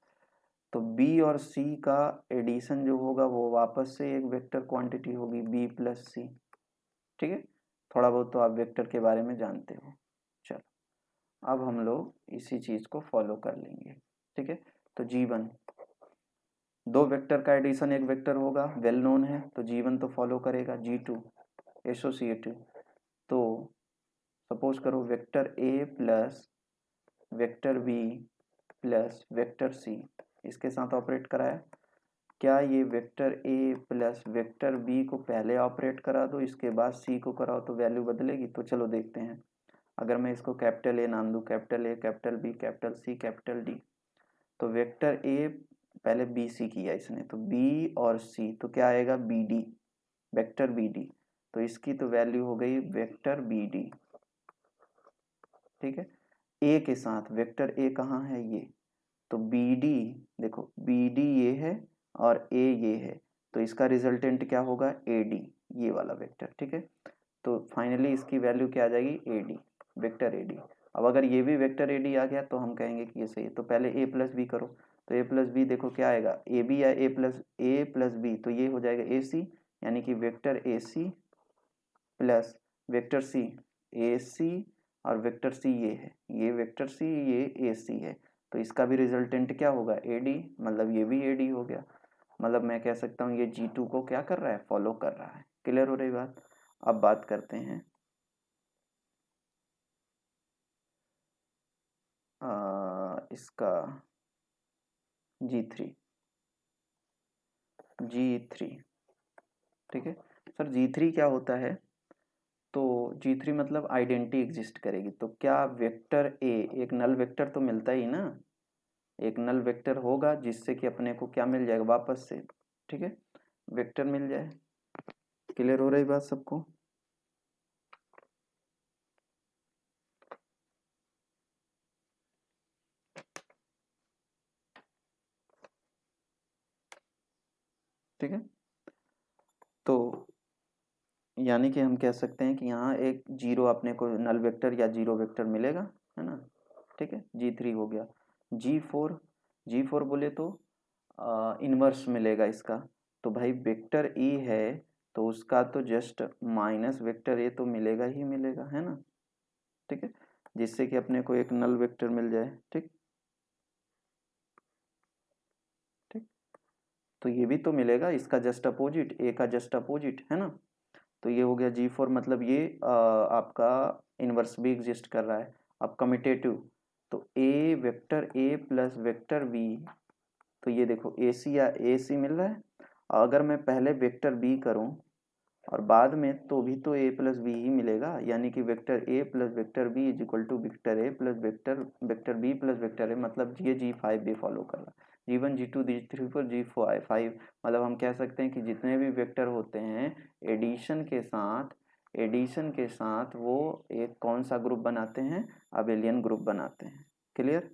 तो बी और सी का एडिशन जो होगा वो वापस से एक वेक्टर क्वांटिटी होगी, बी प्लस सी। ठीक है, थोड़ा बहुत तो आप वेक्टर के बारे में जानते हो। चलो अब हम लोग इसी चीज़ को फॉलो कर लेंगे। ठीक है, तो जी1, दो वेक्टर का एडिशन एक वेक्टर होगा, वेल नोन है, तो जी1 तो फॉलो करेगा, जी2 एसोसिएटिव, तो सपोज करो vector a plus vector b plus vector c, इसके साथ ऑपरेट कराया, क्या ये vector a plus vector b को पहले ऑपरेट करा दो, इसके बाद सी को कराओ तो वैल्यू बदलेगी? तो चलो देखते हैं। अगर मैं इसको कैपिटल ए नाम दूँ, capital a, capital b, capital c, capital d, तो वेक्टर ए पहले बी सी किया इसने, तो बी और सी, तो क्या आएगा, b d, vector b d, तो इसकी तो वैल्यू हो गई वेक्टर बी डी। ठीक है, ए के साथ वेक्टर ए कहाँ है, ये, तो बी डी, देखो बी डी ये है और ए ये है, तो इसका रिजल्टेंट क्या होगा, ए डी, ये वाला वेक्टर। ठीक है, तो फाइनली इसकी वैल्यू क्या आ जाएगी, A D, vector A D. अब अगर ये भी वेक्टर ए डी आ गया तो हम कहेंगे कि ये सही है। तो पहले ए प्लस बी करो, तो ए प्लस बी देखो क्या आएगा, ए बी या ए प्लस बी, तो ये हो जाएगा ए सी, यानी कि vector a c plus vector c, a c और वेक्टर सी ये है, ये वेक्टर सी, ये ए सी है, तो इसका भी रिजल्टेंट क्या होगा, ए डी, मतलब ये भी ए डी हो गया। मतलब मैं कह सकता हूँ ये जी2 को क्या कर रहा है, फॉलो कर रहा है। क्लियर हो रही बात? अब बात करते हैं इसका जी3, जी3। ठीक है सर, जी3 क्या होता है, तो जी3 मतलब आइडेंटिटी एग्जिस्ट करेगी, तो क्या वेक्टर ए, एक नल वेक्टर तो मिलता ही ना, एक नल वेक्टर होगा जिससे कि अपने को क्या मिल जाएगा वापस से, ठीक है, वेक्टर मिल जाए। क्लियर हो रही बात सबको? ठीक है, तो यानी कि हम कह सकते हैं कि यहाँ एक जीरो अपने को नल वेक्टर या जीरो वेक्टर मिलेगा, है ना। ठीक है, जी3 हो गया। जी4, जी4 बोले तो इनवर्स मिलेगा इसका, तो भाई वेक्टर ई है तो उसका तो जस्ट माइनस वेक्टर ए तो मिलेगा ही मिलेगा, है ना। ठीक है, जिससे कि अपने को एक नल वेक्टर मिल जाए। ठीक ठीक, तो ये भी तो मिलेगा, इसका जस्ट अपोजिट, ए का जस्ट अपोजिट, है ना। तो ये हो गया जी4, मतलब ये आपका इनवर्स भी एग्जिस्ट कर रहा है। अब कमिटेटिव, तो a vector a plus vector b तो ये देखो ए सी या ए सी मिल रहा है। अगर मैं पहले वेक्टर बी करूं और बाद में, तो भी तो ए प्लस बी ही मिलेगा, यानी कि vector a plus vector b is equal to vector a plus vector vector b plus vector a, मतलब ये G5 भी फॉलो कर रहा है। G1 G2 G3 4 G5, मतलब हम कह सकते हैं कि जितने भी वेक्टर होते हैं एडिशन के साथ वो एक कौन सा ग्रुप बनाते हैं, अबेलियन ग्रुप बनाते हैं। क्लियर।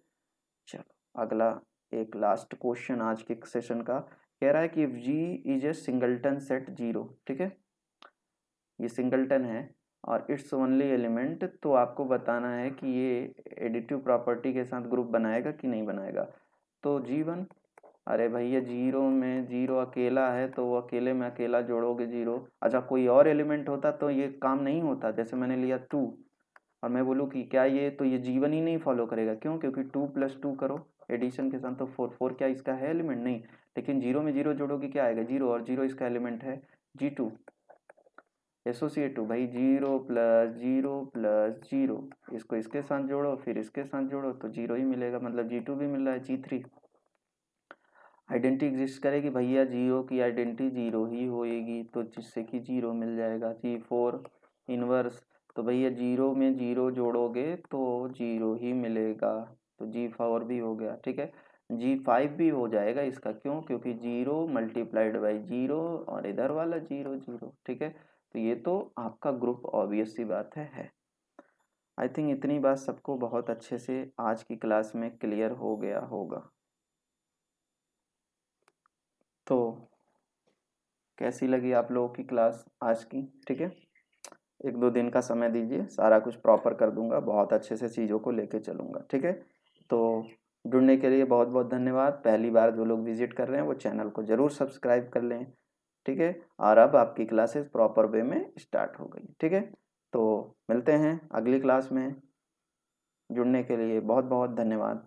चलो अगला एक लास्ट क्वेश्चन आज के सेशन का, कह रहा है कि G is a singleton set 0, ठीक है, ये सिंगलटन है और इट्स ओनली एलिमेंट, तो आपको बताना है कि ये एडिटिव प्रॉपर्टी के साथ ग्रुप बनाएगा कि नहीं बनाएगा। तो G1, अरे भैया जीरो में जीरो अकेला है तो वो अकेले में अकेला जोड़ोगे जीरो। अच्छा कोई और एलिमेंट होता तो ये काम नहीं होता, जैसे मैंने लिया 2 और मैं बोलूँ कि क्या ये, तो ये G1 ही नहीं फॉलो करेगा, क्यों, क्योंकि 2 + 2 करो एडिशन के साथ तो 4 क्या इसका है एलिमेंट, नहीं। लेकिन जीरो में जीरो जोड़ोगे क्या आएगा, जीरो, और जीरो इसका एलिमेंट है। G2 एसोसिएट 2, भाई जीरो प्लस जीरो, इसको इसके साथ जोड़ो फिर इसके साथ जोड़ो तो जीरो ही मिलेगा, मतलब G2 भी मिल रहा है। G3 आइडेंटिटी एग्जिस्ट करेगी भैया, जीरो की आइडेंटिटी जीरो ही होएगी, तो जिससे कि जीरो मिल जाएगा। G4 इनवर्स, तो भैया जीरो में जीरो जोड़ोगे तो जीरो ही मिलेगा, तो G4 भी हो गया, ठीक है। G5 भी हो जाएगा इसका, क्यों, क्योंकि जीरो मल्टीप्लाइड बाई जीरो और इधर वाला जीरो जीरो, ठीक है। तो ये तो आपका ग्रुप ऑब्वियस सी बात है। आई थिंक इतनी बात सबको बहुत अच्छे से आज की क्लास में क्लियर हो गया होगा। तो कैसी लगी आप लोगों की क्लास आज की, ठीक है। 1-2 दिन का समय दीजिए, सारा कुछ प्रॉपर कर दूंगा, बहुत अच्छे से चीज़ों को लेके चलूंगा, ठीक है। तो जुड़ने के लिए बहुत बहुत धन्यवाद। पहली बार जो लोग विजिट कर रहे हैं वो चैनल को ज़रूर सब्सक्राइब कर लें, ठीक है। और अब आपकी क्लासेस प्रॉपर वे में स्टार्ट हो गई, ठीक है। तो मिलते हैं अगली क्लास में। जुड़ने के लिए बहुत बहुत धन्यवाद।